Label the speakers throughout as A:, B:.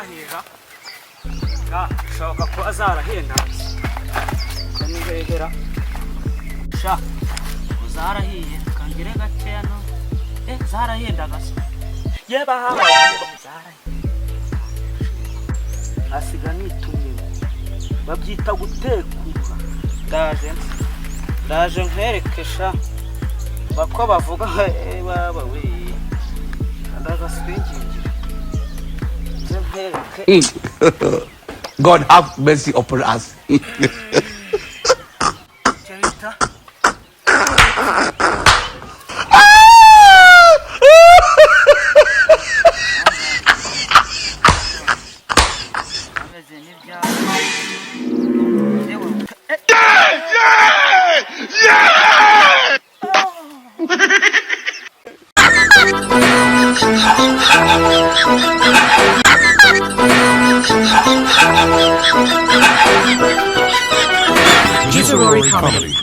A: zahiga shoka ko azarahenda kanihehera sha zarahiye kangire gakeya no zarahenda gasa yeba haba zarahiye asiga nitumye babyita gutekura ndaje nkwerekesha bako bavuga baba we
B: God have mercy upon us.
C: GISORORI comedy.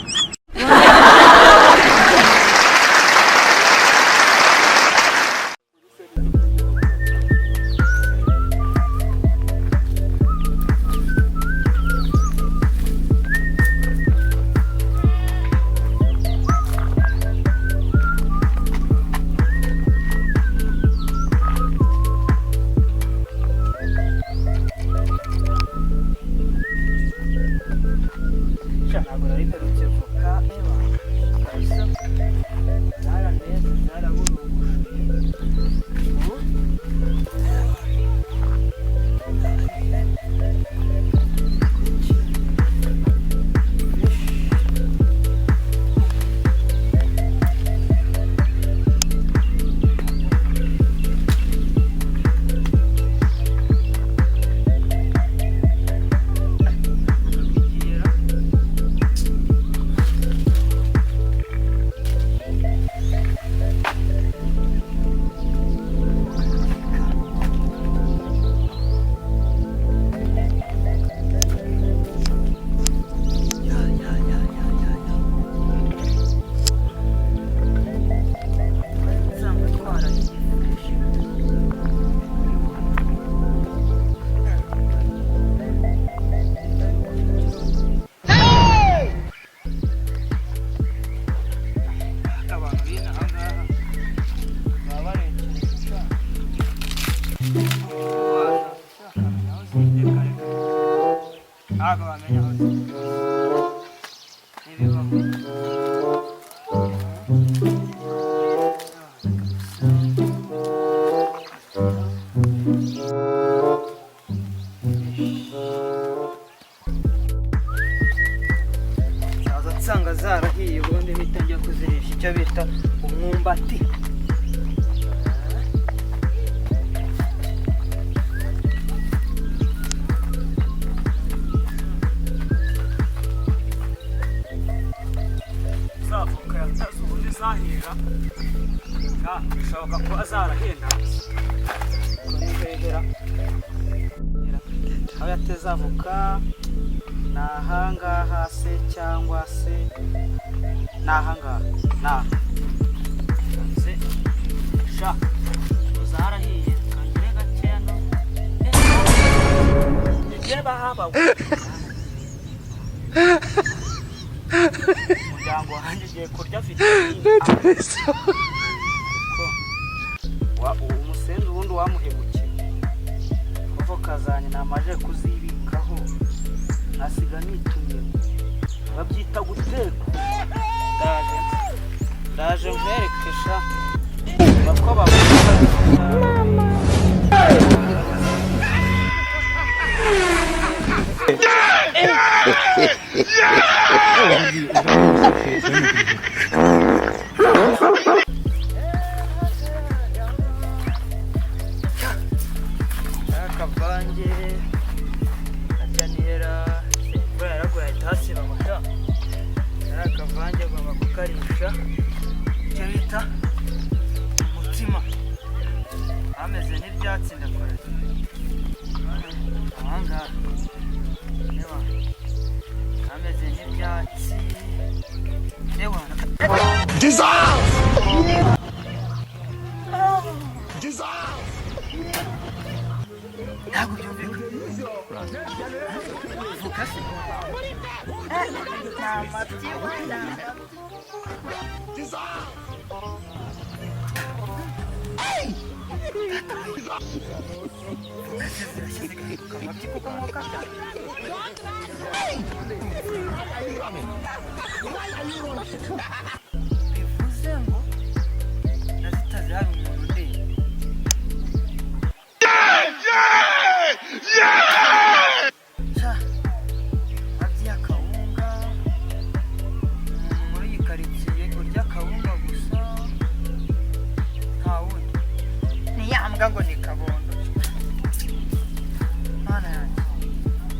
A: Nsanga zarahiye ubundi nitangiye kuzirisha icyo bita umwumbati. Savuka yataze ubundi zahiga shoka ko azarahenda kanihehera aho yateze avuka nahangaha se cyangwa se nahangaha se sha zarahiye kangire gakeya no yeba haba umuryango wanjye ugiye kurya umusenzi ubundi wamuhemukiye kuko kazanye namaje kuzibikaho asiga nitumye babyita gutekura ndaje nkwerekesha bako bavuga akavange ajyanira yaraguye itasi bamuta akavange agomba kukarisha icyo bita umutima ameze n'ibyatsi ndakora ahangaha reba ameze n'ibyatsi reba ntabwo byumvikana vuga se nta mabyibuha bivuze ngo nazitaze hari umuntu ndende abyi akawunga muri iyi karitsiye urya akawunga gusa nta wundi niyambwa ngo ni Kabondo mana yanjye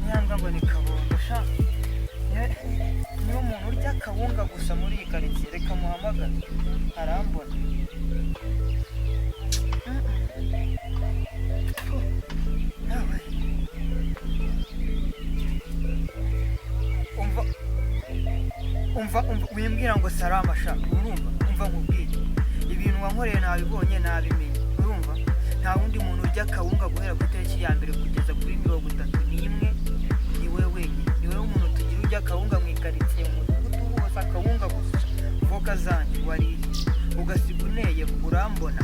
A: niyambwa ngo ni Kabondo sha niyo umuntu urya akawunga gusa muri iyi karitsiye reka muhamagare arambona umva wimbwira ngo salama sha urumva umva nkubwire ibintu wankoreye nabibonye nabimenye urumva nta wundi muntu urya akawunga guhera ku itariki ya mbere kugeza kuri 31 ni wewe wenyine ni wewe umuntu tugira urya akawunga mu ikaritsiye mu mudugudu wose akawunga gusa voka zanjye wariye ugasiga uneye urambona